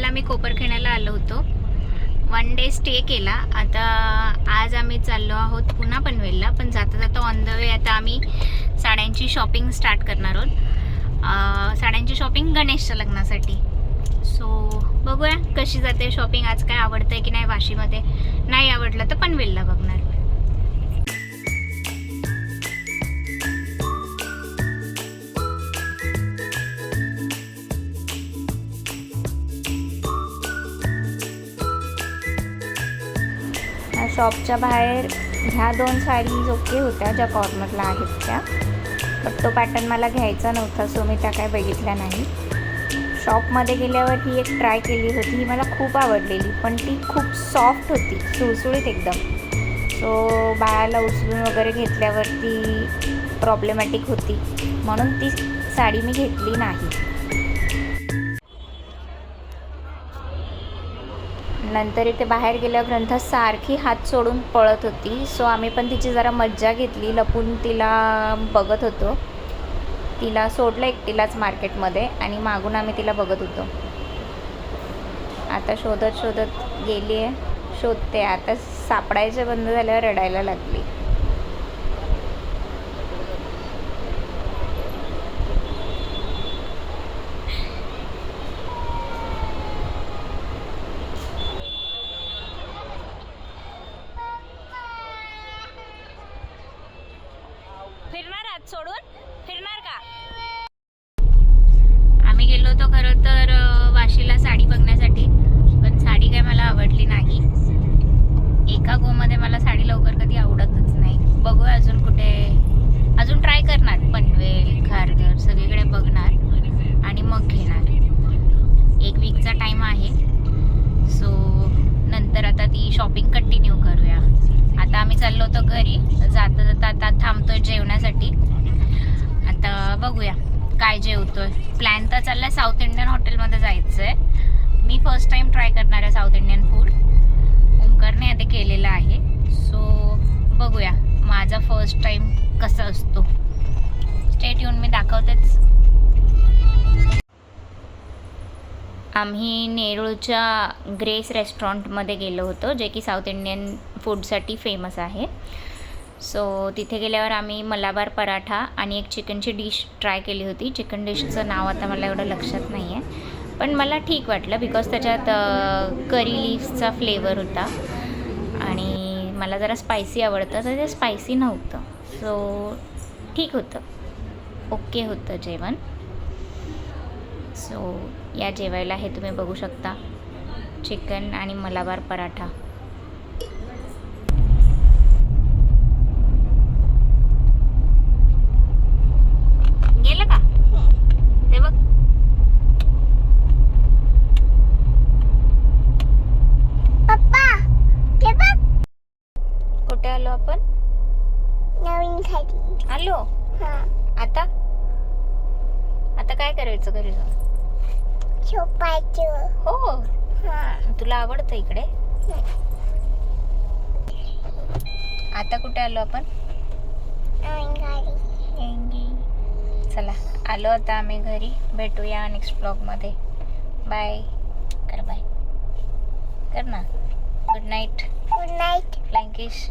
आम्ही कोपरखेड्याला आलो होतो. 1 डे स्टे केला. आता आज आम्ही चाललो आहोत पुन्हा पनवेलला, पण जाता जाता ऑन द वे आता आम्ही साड्यांची शॉपिंग स्टार्ट करणार आहोत. साड्यांची शॉपिंग गणेशच्या लग्नासाठी. सो बघूया कशी जाते शॉपिंग. आज काय आवडतंय की नाही वाशीमध्ये, नाही आवडलं तर पनवेलला बघणार. शॉपच्या बाहेर ह्या 2 साडीज ओके होत्या ज्या कॉर्नरला आहेत त्या, बट तो पॅटर्न मला घ्यायचा नव्हता, सो मी त्या काय बघितल्या नाही. शॉपमध्ये गेल्यावर ही एक ट्राय केली होती, ही मला खूप आवडलेली, पण ती खूप सॉफ्ट होती, सुळसुळीत एकदम. सो बाळाला उचलून वगैरे घेतल्यावर ती प्रॉब्लेमॅटिक होती, म्हणून ती साडी मी घेतली नाही. नंतर इथे बाहेर गेल्यावर ग्रंथा सारखी हात सोडून पळत होती. सो आम्ही पण तिची जरा मज्जा घेतली, लपून तिला बघत होतो. तिला सोडलं एकटीलाच मार्केटमध्ये आणि मागून आम्ही तिला बघत होतो. आता शोधत शोधत गेली आहे, शोधते. आता सापडायचे बंद झाल्यावर रडायला लागली. फिरणार हात सोडून फिरणार का? आम्ही गेलो होतो खरं तर वाशीला साडी बघण्यासाठी, पण साडी काय मला आवडली नाही. एका गोमध्ये मला साडी लवकर कधी आवडतच नाही. बघू अजून कुठे, अजून ट्राय करणार. पनवेल, खारघर सगळीकडे बघणार आणि मग घेणार. 1 वीकचा टाइम आहे. सो नंतर आता ती शॉपिंग कंटिन्यू करूया. आता आम्ही चाललो होतो घरी, जाता जाता आता थांबतोय जेवण्यासाठी. आता बघूया काय जेवतोय. प्लॅन तर चाललाय साऊथ इंडियन हॉटेलमध्ये जायचं आहे. मी फर्स्ट टाइम ट्राय करणार आहे साऊथ इंडियन फूड. ओंकारने आधी केलेलं आहे, सो बघूया माझा फर्स्ट टाइम कसा असतो. स्टेट येऊन मी दाखवतेच. आम्ही नेरूळच्या ग्रेस रेस्टॉरंटमध्ये गेलो होतो, जे की साऊथ इंडियन फूडसाठी फेमस आहे. सो तिथे गेल्यावर आम्ही मलाबार पराठा आणि एक चिकनची डिश ट्राय केली होती. चिकन डिशचं नाव आता मला एवढं लक्षात नाही आहे, पण मला ठीक वाटलं बिकॉज त्याच्यात करी लीव्सचा फ्लेवर होता आणि मला जरा स्पायसी आवडतं, तर ते स्पायसी नव्हतं. सो ठीक होतं, ओके होतं जेवण. सो या जेवायला हे तुम्ही बघू शकता, चिकन आणि मलाबार पराठा. गेलं का ते बघ. पप्पा ते बघ, कुठे आलो आपण? नवीन खाली आलो. आता आता काय करायचं घरी जाऊन? झोपायचं. हो, तुला आवडतं इकडे? आता कुठे आलो आपण? नवीन खाली. चला आलो आता आम्ही घरी. भेटूया नेक्स्ट ब्लॉगमध्ये. बाय कर, बाय कर ना. Good night. Good night. Flying kiss.